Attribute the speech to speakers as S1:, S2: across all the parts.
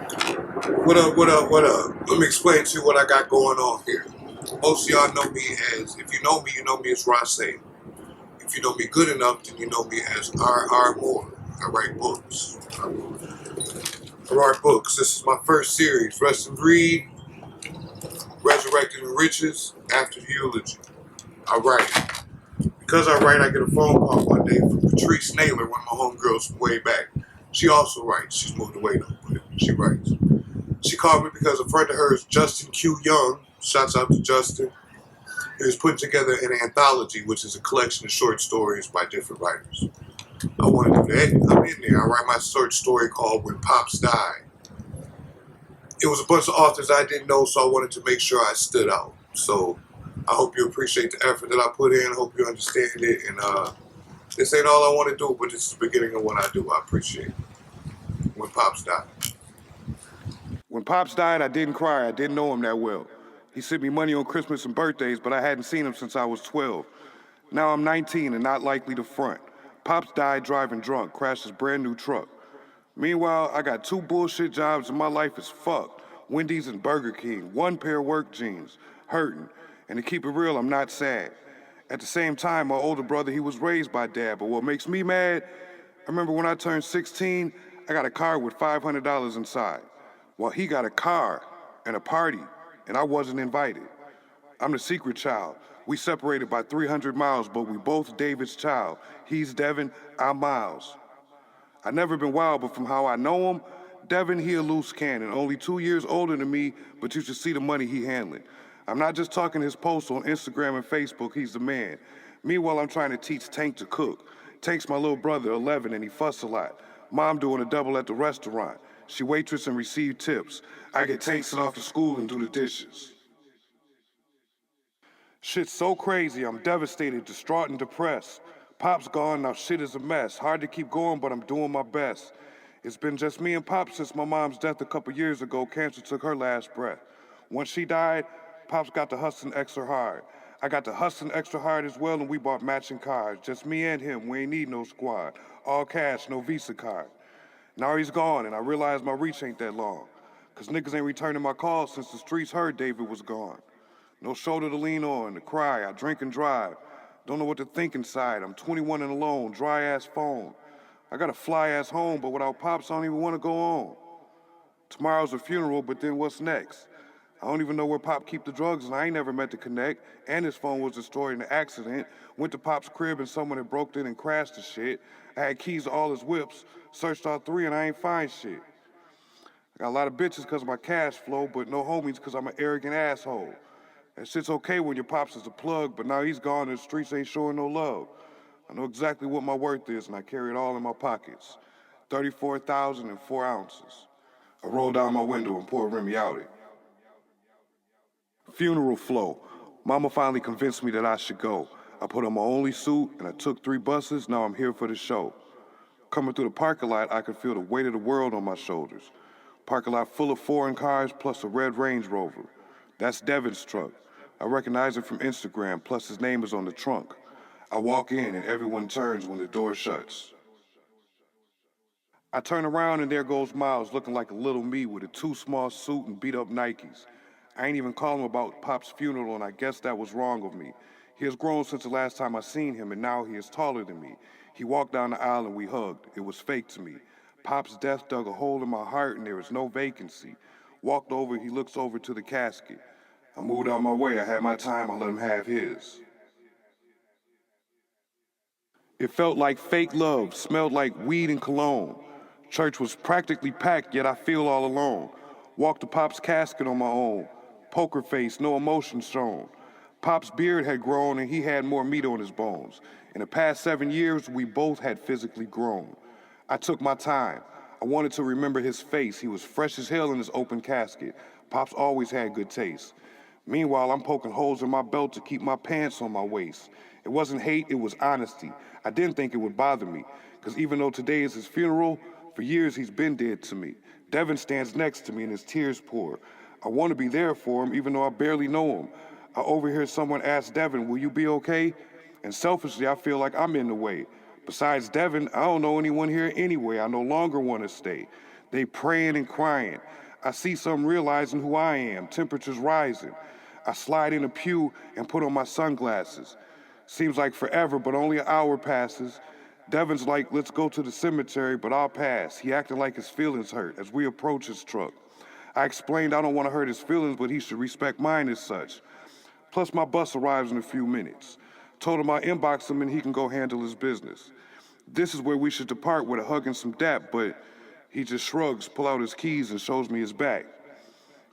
S1: What up, what up, what up? Let me explain to you what I got going on here. Most of y'all know me as, if you know me as Ross. If you know me good enough, then you know me as R. Moore. I write books. I write books. This is my first series, Rest and Breed, Resurrecting the Riches, After the Eulogy. I write. Because I write, I get a phone call one day from Patrice Naylor, one of my homegirls from way back. She also writes. She's moved away though, but she writes. She called me because a friend of hers, Justin Q. Young, shouts out to Justin, he was putting together an anthology, which is a collection of short stories by different writers. I wanted to do that. I'm in there. I write my short story called When Pops Died. It was a bunch of authors I didn't know, so I wanted to make sure I stood out. So I hope you appreciate the effort that I put in. I hope you understand it. And this ain't all I want to do, but this is the beginning of what I do. I appreciate it. When Pops Died.
S2: When Pops died, I didn't cry. I didn't know him that well. He sent me money on Christmas and birthdays, but I hadn't seen him since I was 12. Now I'm 19 and not likely to front. Pops died driving drunk, crashed his brand new truck. Meanwhile, I got two bullshit jobs and my life is fucked. Wendy's and Burger King, one pair of work jeans, hurting. And to keep it real, I'm not sad. At the same time, my older brother, he was raised by dad, but what makes me mad, I remember when I turned 16, I got a car with $500 inside. Well, he got a car and a party, and I wasn't invited. I'm the secret child. We separated by 300 miles, but we both David's child. He's Devin, I'm Miles. I never been wild, but from how I know him, Devin, he a loose cannon, only 2 years older than me, but you should see the money he handling. I'm not just talking his posts on Instagram and Facebook, he's the man. Meanwhile, I'm trying to teach Tank to cook. Tank's my little brother, 11, and he fuss a lot. Mom doing a double at the restaurant. She waitress and receive tips. I get Tank sent off to school and do the dishes. Shit's so crazy, I'm devastated, distraught, and depressed. Pop's gone, now shit is a mess. Hard to keep going, but I'm doing my best. It's been just me and Pop since my mom's death a couple years ago. Cancer took her last breath. Once she died, Pop's got to hustling extra hard. I got to hustling extra hard as well, and we bought matching cars. Just me and him, we ain't need no squad. All cash, no Visa card. Now he's gone, and I realize my reach ain't that long. Cause niggas ain't returning my calls since the streets heard David was gone. No shoulder to lean on, to cry, I drink and drive. Don't know what to think inside. I'm 21 and alone, dry ass phone. I got a fly ass home, but without Pops, I don't even want to go on. Tomorrow's a funeral, but then what's next? I don't even know where Pop keep the drugs, and I ain't never met to connect. And his phone was destroyed in an accident. Went to Pop's crib, and someone had broke in and crashed the shit. I had keys to all his whips, searched all three, and I ain't find shit. I got a lot of bitches because of my cash flow, but no homies because I'm an arrogant asshole. That shit's okay when your pops is a plug, but now he's gone and the streets ain't showing no love. I know exactly what my worth is, and I carry it all in my pockets. 34,004 ounces. I roll down my window and pour Remy out it. Funeral flow. Mama finally convinced me that I should go. I put on my only suit and I took 3 buses. Now I'm here for the show. Coming through the parking lot, I could feel the weight of the world on my shoulders. Parking lot full of foreign cars plus a red Range Rover. That's Devin's truck. I recognize it from Instagram, plus his name is on the trunk. I walk in and everyone turns when the door shuts. I turn around and there goes Miles looking like a little me with a too small suit and beat up Nikes. I ain't even call him about Pop's funeral and I guess that was wrong of me. He has grown since the last time I seen him and now he is taller than me. He walked down the aisle and we hugged. It was fake to me. Pop's death dug a hole in my heart and there is no vacancy. Walked over, he looks over to the casket. I moved out my way, I had my time, I let him have his. It felt like fake love, smelled like weed and cologne. Church was practically packed, yet I feel all alone. Walked to Pop's casket on my own. Poker face, no emotion shown. Pop's beard had grown and he had more meat on his bones. In the past 7 years, we both had physically grown. I took my time. I wanted to remember his face. He was fresh as hell in his open casket. Pops always had good taste. Meanwhile, I'm poking holes in my belt to keep my pants on my waist. It wasn't hate, it was honesty. I didn't think it would bother me, because even though today is his funeral, for years he's been dead to me. Devin stands next to me and his tears pour. I want to be there for him, even though I barely know him. I overhear someone ask Devin, will you be okay? And selfishly, I feel like I'm in the way. Besides Devin, I don't know anyone here anyway. I no longer want to stay. They praying and crying. I see some realizing who I am, temperatures rising. I slide in a pew and put on my sunglasses. Seems like forever, but only an hour passes. Devin's like, let's go to the cemetery, but I'll pass. He acted like his feelings hurt as we approach his truck. I explained I don't want to hurt his feelings, but he should respect mine as such. Plus, my bus arrives in a few minutes. Told him I'll inbox him and he can go handle his business. This is where we should depart with a hug and some dap, but he just shrugs, pull out his keys, and shows me his back.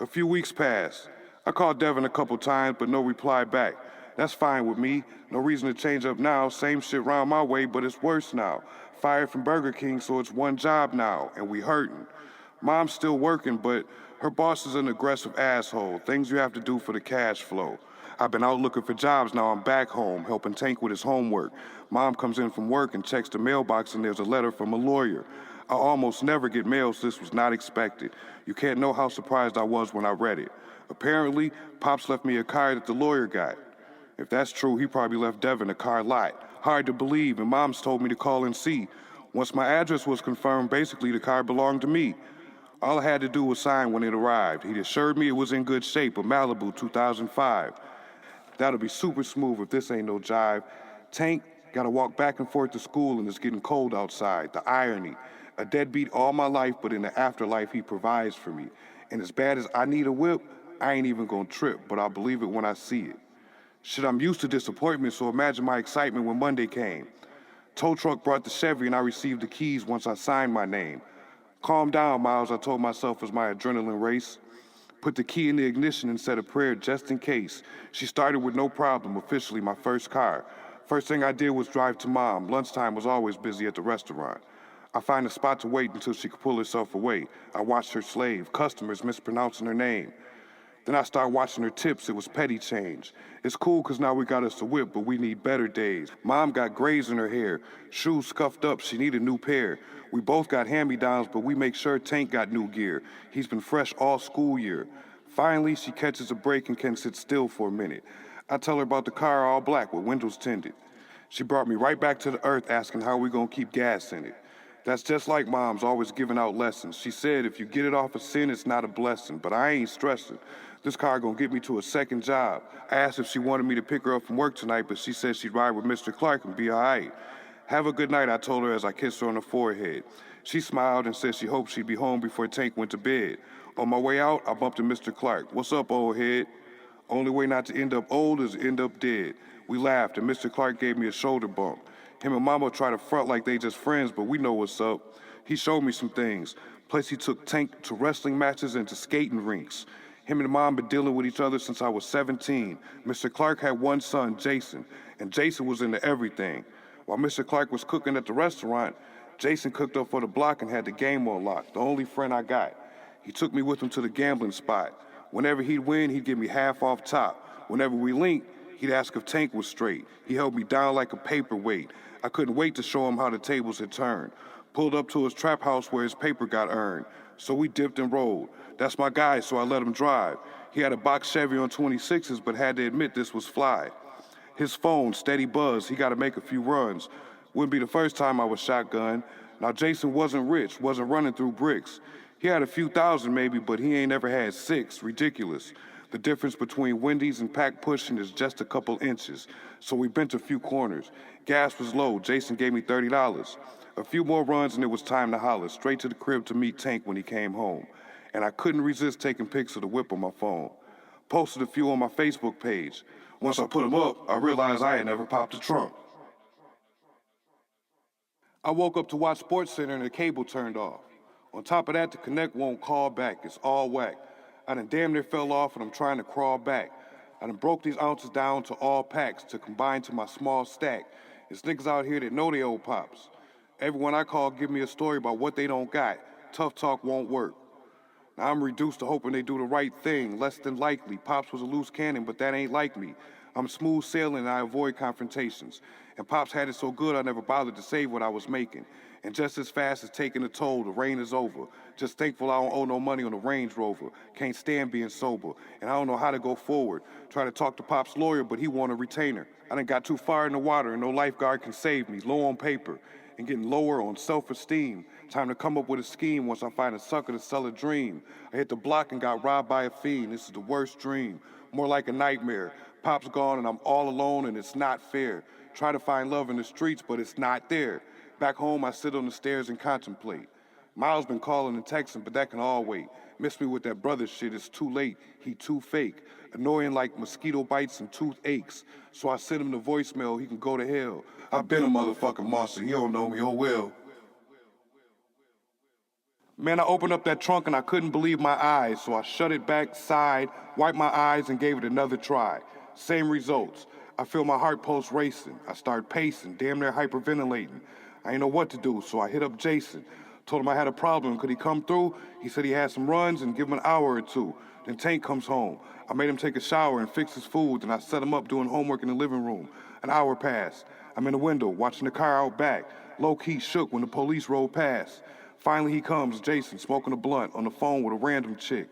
S2: A few weeks pass. I called Devin a couple times, but no reply back. That's fine with me. No reason to change up now. Same shit round my way, but it's worse now. Fired from Burger King, so it's one job now, and we hurting. Mom's still working, but her boss is an aggressive asshole. Things you have to do for the cash flow. I've been out looking for jobs, now I'm back home, helping Tank with his homework. Mom comes in from work and checks the mailbox and there's a letter from a lawyer. I almost never get mail, so this was not expected. You can't know how surprised I was when I read it. Apparently, Pops left me a car that the lawyer got. If that's true, he probably left Devin a car lot. Hard to believe, and Mom's told me to call and see. Once my address was confirmed, basically the car belonged to me. All I had to do was sign when it arrived. He'd assured me it was in good shape, a Malibu 2005. That'll be super smooth if this ain't no jive. Tank gotta walk back and forth to school and it's getting cold outside. The irony. A deadbeat all my life, but in the afterlife he provides for me. And as bad as I need a whip, I ain't even gonna trip, but I'll believe it when I see it. Shit, I'm used to disappointment, so imagine my excitement when Monday came. Tow truck brought the Chevy and I received the keys once I signed my name. Calm down, Miles, I told myself as my adrenaline race. Put the key in the ignition and said a prayer just in case. She started with no problem, officially my first car. First thing I did was drive to Mom. Lunchtime was always busy at the restaurant. I find a spot to wait until she could pull herself away. I watched her slave, customers mispronouncing her name. Then I started watching her tips. It was petty change. It's cool because now we got us a whip, but we need better days. Mom got grays in her hair, shoes scuffed up. She need a new pair. We both got hand-me-downs, but we make sure Tank got new gear. He's been fresh all school year. Finally, she catches a break and can sit still for a minute. I tell her about the car all black with windows tinted. She brought me right back to the earth asking how we gonna keep gas in it. That's just like Mom's always giving out lessons. She said if you get it off of sin, it's not a blessing, but I ain't stressing. This car gonna get me to a second job. I asked if she wanted me to pick her up from work tonight, but she said she'd ride with Mr. Clark and be all right. Have a good night, I told her as I kissed her on the forehead. She smiled and said she hoped she'd be home before Tank went to bed. On my way out, I bumped into Mr. Clark. What's up, old head? Only way not to end up old is end up dead. We laughed, and Mr. Clark gave me a shoulder bump. Him and Mama try to front like they just friends, but we know what's up. He showed me some things. Plus, he took Tank to wrestling matches and to skating rinks. Him and Mom been dealing with each other since I was 17. Mr. Clark had one son, Jason, and Jason was into everything. While Mr. Clark was cooking at the restaurant, Jason cooked up for the block and had the game on lock, the only friend I got. He took me with him to the gambling spot. Whenever he'd win, he'd give me half off top. Whenever we linked, he'd ask if Tank was straight. He held me down like a paperweight. I couldn't wait to show him how the tables had turned. Pulled up to his trap house where his paper got earned. So we dipped and rolled. That's my guy, so I let him drive. He had a box Chevy on 26s, but had to admit this was fly. His phone, steady buzz, he got to make a few runs. Wouldn't be the first time I was shotgun. Now, Jason wasn't rich, wasn't running through bricks. He had a few thousand maybe, but he ain't never had 6. Ridiculous. The difference between Wendy's and pack pushing is just a couple inches. So we bent a few corners. Gas was low. Jason gave me $30. A few more runs and it was time to holler. Straight to the crib to meet Tank when he came home. And I couldn't resist taking pics of the whip on my phone. Posted a few on my Facebook page. Once I put them up, I realized I had never popped the trunk. I woke up to watch SportsCenter and the cable turned off. On top of that, the Connect won't call back. It's all whack. I done damn near fell off and I'm trying to crawl back. I done broke these ounces down to all packs to combine to my small stack. There's niggas out here that know they old pops. Everyone I call give me a story about what they don't got. Tough talk won't work. Now I'm reduced to hoping they do the right thing, less than likely. Pops was a loose cannon, but that ain't like me. I'm smooth sailing and I avoid confrontations. And Pops had it so good I never bothered to save what I was making. And just as fast as taking a toll, the rain is over. Just thankful I don't owe no money on the Range Rover. Can't stand being sober. And I don't know how to go forward. Try to talk to Pop's lawyer, but he want a retainer. I done got too far in the water and no lifeguard can save me. Low on paper. and getting lower on self-esteem. Time to come up with a scheme once I find a sucker to sell a dream. I hit the block and got robbed by a fiend. This is the worst dream, more like a nightmare. Pop's gone and I'm all alone and it's not fair. Try to find love in the streets, but it's not there. Back home, I sit on the stairs and contemplate. Miles been calling and texting, but that can all wait. Miss me with that brother shit, it's too late. He too fake. Annoying like mosquito bites and toothaches. So I send him the voicemail, he can go to hell. I've been a motherfucking monster, he don't know me, oh well. Man, I opened up that trunk and I couldn't believe my eyes, so I shut it back, sighed, wiped my eyes and gave it another try. Same results. I feel my heart pulse racing. I start pacing, damn near hyperventilating. I ain't know what to do, so I hit up Jason. Told him I had a problem. Could he come through? He said he had some runs and give him an hour or two. Then Tank comes home. I made him take a shower and fix his food, and I set him up doing homework in the living room. An hour passed. I'm in the window, watching the car out back. Low-key shook when the police rolled past. Finally he comes, Jason, smoking a blunt, on the phone with a random chick.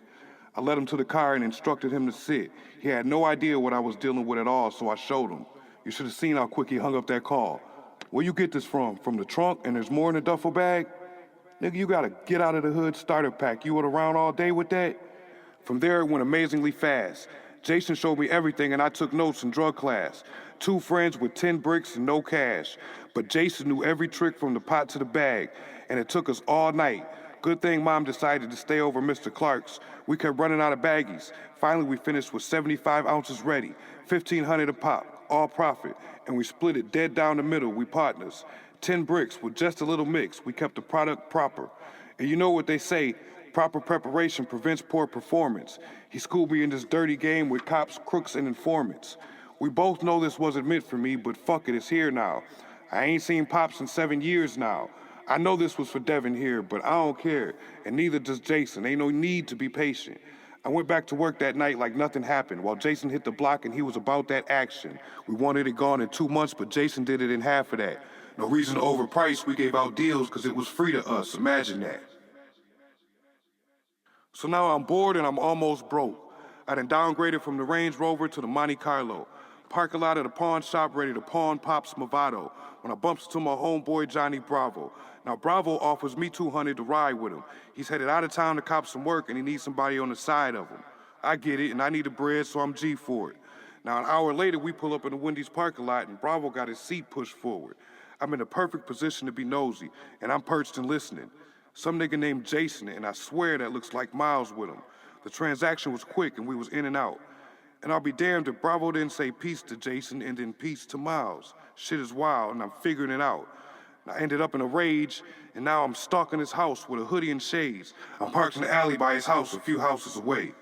S2: I led him to the car and instructed him to sit. He had no idea what I was dealing with at all, so I showed him. You should have seen how quick he hung up that call. Where you get this from? From the trunk and there's more in the duffel bag? Nigga, you gotta get out of the hood starter pack. You were around all day with that? From there, it went amazingly fast. Jason showed me everything and I took notes in drug class. 2 friends with 10 bricks and no cash. But Jason knew every trick from the pot to the bag, and it took us all night. Good thing Mom decided to stay over Mr. Clark's. We kept running out of baggies. Finally, we finished with 75 ounces ready, 1,500 a pop, all profit, and we split it dead down the middle, we partners. 10 bricks with just a little mix. We kept the product proper. And you know what they say, proper preparation prevents poor performance. He schooled me in this dirty game with cops, crooks, and informants. We both know this wasn't meant for me, but fuck it, it's here now. I ain't seen Pops in 7 years now. I know this was for Devin here, but I don't care, and neither does Jason. Ain't no need to be patient. I went back to work that night like nothing happened, while Jason hit the block and he was about that action. We wanted it gone in 2 months, but Jason did it in half of that. No reason to overprice, we gave out deals because it was free to us, imagine that. So now I'm bored and I'm almost broke. I done downgraded from the Range Rover to the Monte Carlo. Parking lot at a pawn shop ready to pawn Pop's Movado when I bumps into my homeboy Johnny Bravo. Now Bravo offers me $200 to ride with him. He's headed out of town to cop some work and he needs somebody on the side of him. I get it and I need the bread so I'm G for it. Now an hour later we pull up in the Wendy's parking lot and Bravo got his seat pushed forward. I'm in the perfect position to be nosy and I'm perched and listening. Some nigga named Jason and I swear that looks like Miles with him. The transaction was quick and we was in and out. And I'll be damned if Bravo didn't say peace to Jason and then peace to Miles. Shit is wild and I'm figuring it out. I ended up in a rage and now I'm stalking his house with a hoodie and shades. I'm parked in the alley by his house a few houses away.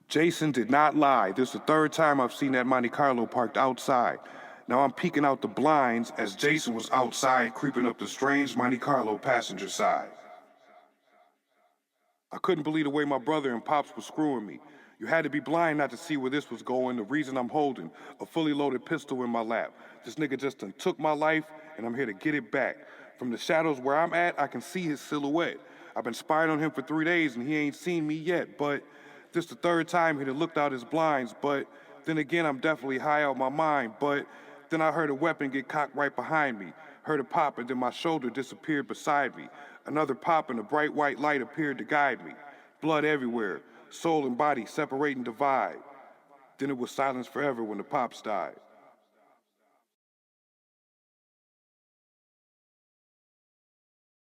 S2: Jason did not lie. This is the 3rd time I've seen that Monte Carlo parked outside. Now I'm peeking out the blinds as Jason was outside creeping up the strange Monte Carlo passenger side. I couldn't believe the way my brother and Pops were screwing me. You had to be blind not to see where this was going, the reason I'm holding a fully loaded pistol in my lap. This nigga just done took my life, and I'm here to get it back. From the shadows where I'm at, I can see his silhouette. I've been spying on him for 3 days, and he ain't seen me yet, but this the 3rd time he done looked out his blinds, but then again, I'm definitely high out my mind, but then I heard a weapon get cocked right behind me. Heard a pop, and then my shoulder disappeared beside me. Another pop, and a bright white light appeared to guide me. Blood everywhere. Soul and body separate and divide. Then it was silence forever when the pops died.